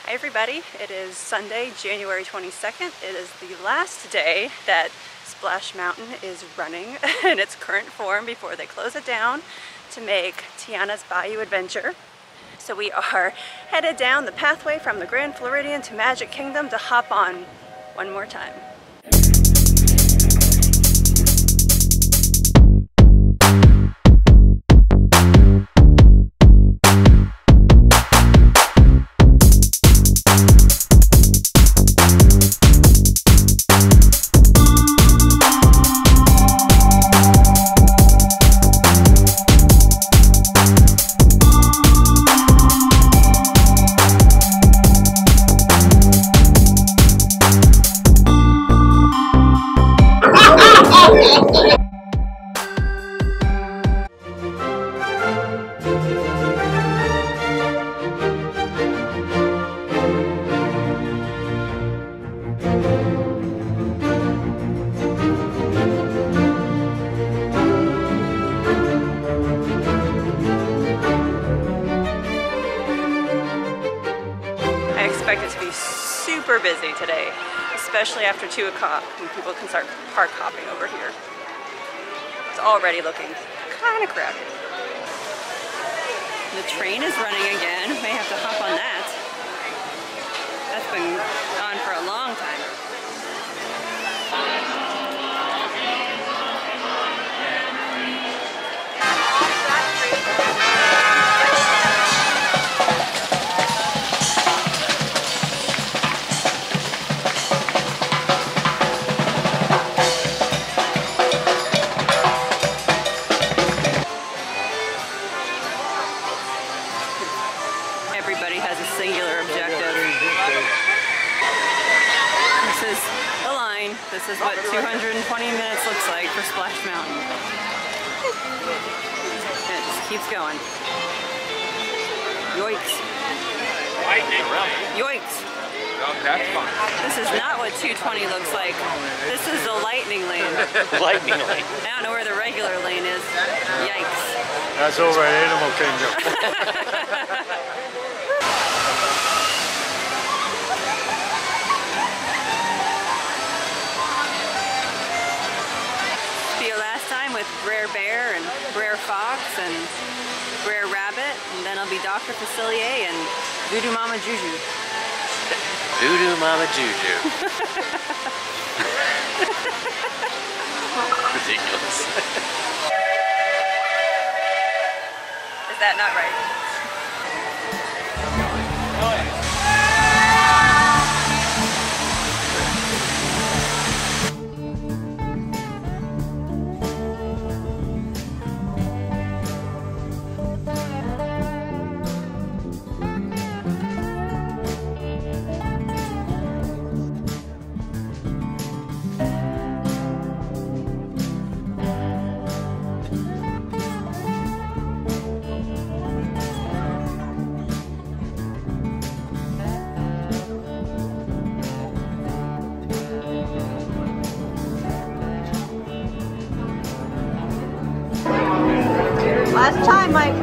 Hi everybody, it is Sunday, January 22nd. It is the last day that Splash Mountain is running in its current form before they close it down to make Tiana's Bayou Adventure. So we are headed down the pathway from the Grand Floridian to Magic Kingdom to hop on one more time. I expect it to be super busy today, especially after 2 o'clock when people can start park hopping over here. It's already looking kind of crowded. The train is running again. May have to hop on that. That's been on for a long time. Everybody has a singular objective. This is the line. This is what 220 minutes looks like for Splash Mountain. And it just keeps going. Yoinks. Yoinks. This is not what 220 looks like. This is the lightning lane. Lightning lane. I don't know where the regular lane is. Yikes. That's over at Animal Kingdom. With Br'er Bear and Br'er Fox and Br'er Rabbit, and then I'll be Dr. Facilier and Voodoo Mama Juju. Voodoo Mama Juju. Ridiculous. Is that not right? Last time, Mike.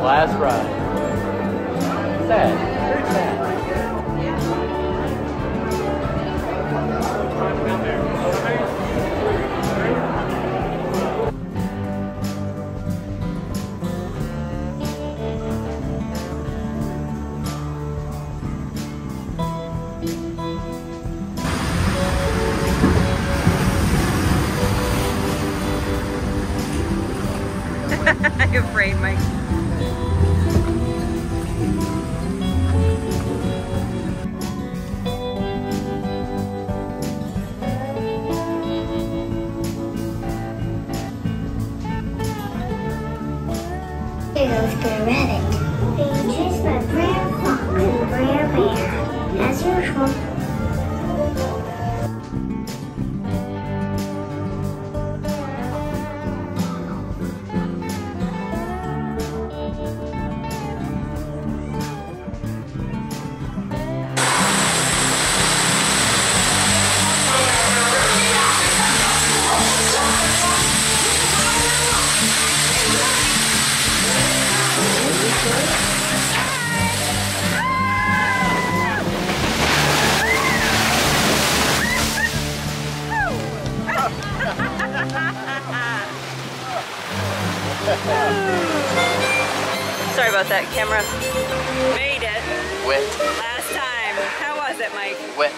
Last ride. Sad. Very sad. You're afraid, Mike. about that camera. Made it. Wet. Last time. How was it, Mike? Wet.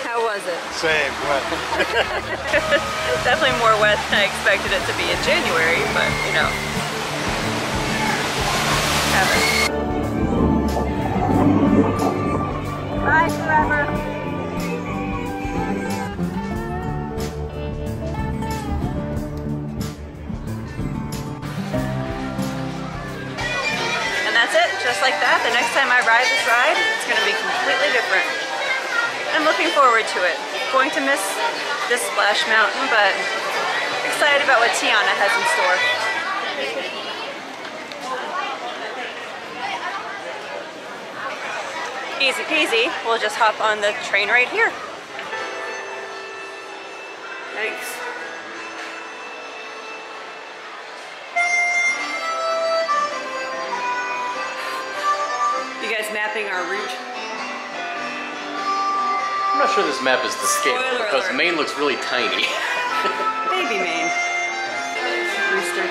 How was it? Same, wet. Definitely more wet than I expected it to be in January, but you know. Bye forever. And that's it, just like that. The next time I ride this ride, it's going to be completely different. I'm looking forward to it. Going to miss this Splash Mountain, but excited about what Tiana has in store. Easy peasy, we'll just hop on the train right here. Thanks. You guys mapping our route? I'm not sure this map is to scale Spoiler because alert. Maine looks really tiny. Baby Maine. Rooster.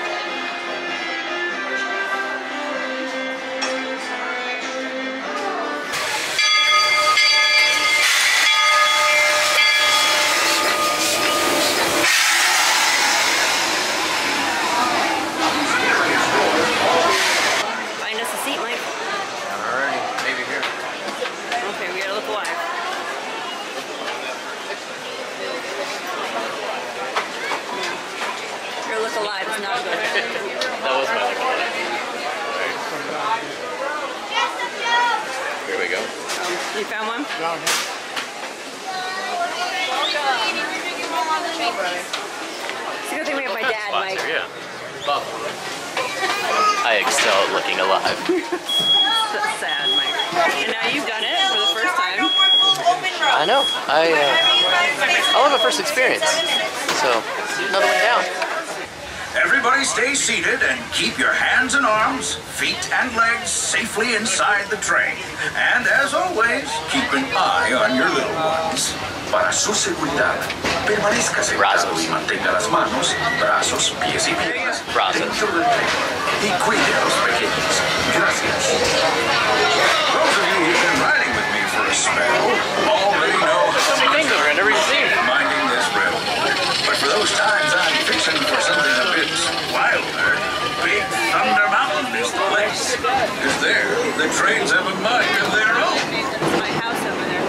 Find us a seat, Mike. Alrighty, maybe here. Okay, we gotta look alive. Your look alive is not good. That was my look. Here we go. You found one? Down here. It's a good thing we have my dad, Spots Mike. here, yeah. Bob. I excel at looking alive. That's sad, Mike. And now you've done it for the first time. I know. I love a first experience. So, another one down. Everybody stay seated and keep your hands and arms, feet and legs safely inside the train. And as always, keep an eye on your little ones. Para su seguridad, permanezca sentado y mantenga las manos, brazos, pies y piernas dentro del tren. Y cuide a los pequeños. Gracias. Those of you who've been riding with me for a spell already know So many things over, I never even seen. minding this railroad. But for those times I'm fixing for something a bit wilder, Big Thunder Mountain is the place. Because there, the trains have a mind of their own. That's my house over there.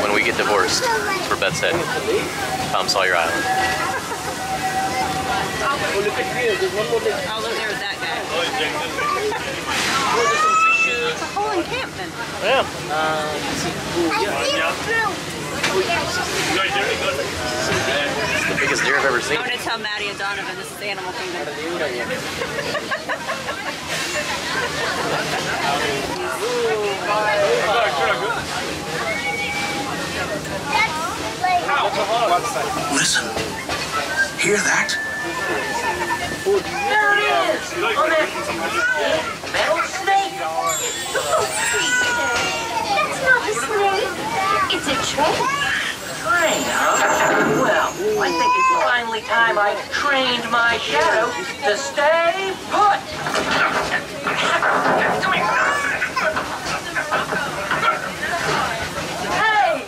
When we get divorced, for Beth said, Tom Sawyer Island. I'll live there with that guy. It's a whole encampment. Yeah. It's the biggest deer I've ever seen. I'm going to tell Maddie and Donovan this is Animal Kingdom. Listen. Hear that? There it is! On that metal snake! That's not a snake. It's a train. Train, huh? Well, I think it's finally time I trained my shadow to stay put. Hey!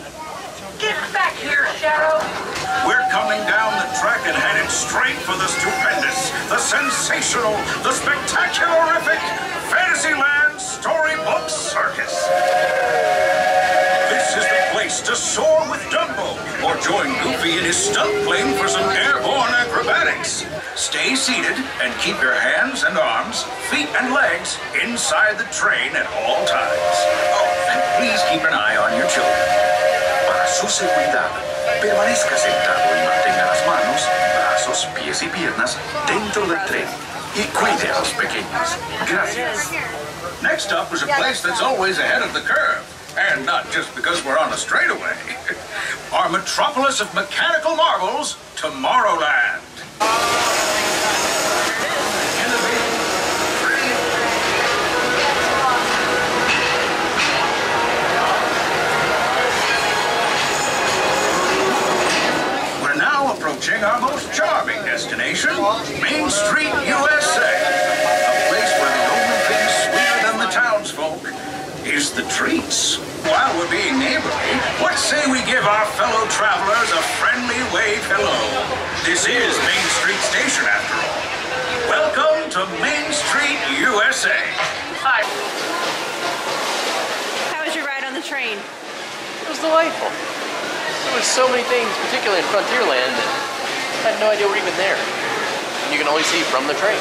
Get back here, Shadow! We're coming down the track and headed straight for the stupendous, the sensational, the spectacularific Fantasyland Storybook Circus. This is the place to soar with Dumbo or join Goofy in his stunt plane for some airborne acrobatics. Stay seated and keep your hands and arms, feet and legs inside the train at all times. Oh, and please keep an eye on your children. Para su seguridad, permanezca sentado y mantenga las manos, brazos, pies y piernas dentro del tren. Y cuide a los pequeños. Gracias. Next up is a place that's always ahead of the curve. And not just because we're on a straightaway. Our metropolis of mechanical marvels, Tomorrowland. We're now approaching our most charming destination, travelers a friendly wave hello. This is Main Street Station after all. Welcome to Main Street, USA. Hi. How was your ride on the train? It was delightful. There was so many things, particularly in Frontierland, that I had no idea were even there. And you can only see from the train.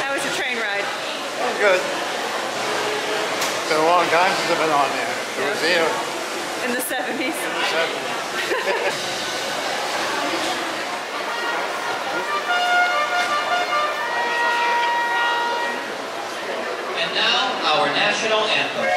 How was your train ride? Oh, good. It's been a long time since I've been on there. It was there In the 70s? in the 70s. And now, our national anthem.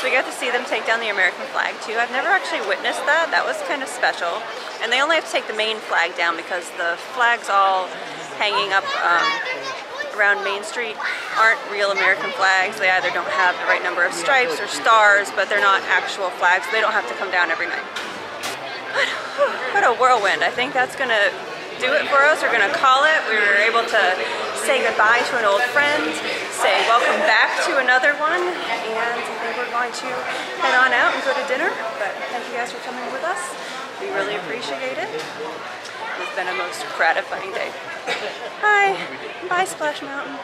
We got to see them take down the American flag too. I've never actually witnessed that. That was kind of special. And they only have to take the main flag down because the flags all hanging up around Main Street aren't real American flags. They either don't have the right number of stripes or stars, but they're not actual flags. They don't have to come down every night. But what a whirlwind. I think that's gonna do it for us. We're gonna call it. We were able to say goodbye to an old friend, say welcome back to another one, and I think we're going to head on out and go to dinner. But thank you guys for coming with us. We really appreciate it. It's been a most gratifying day. Hi. Bye, Splash Mountain.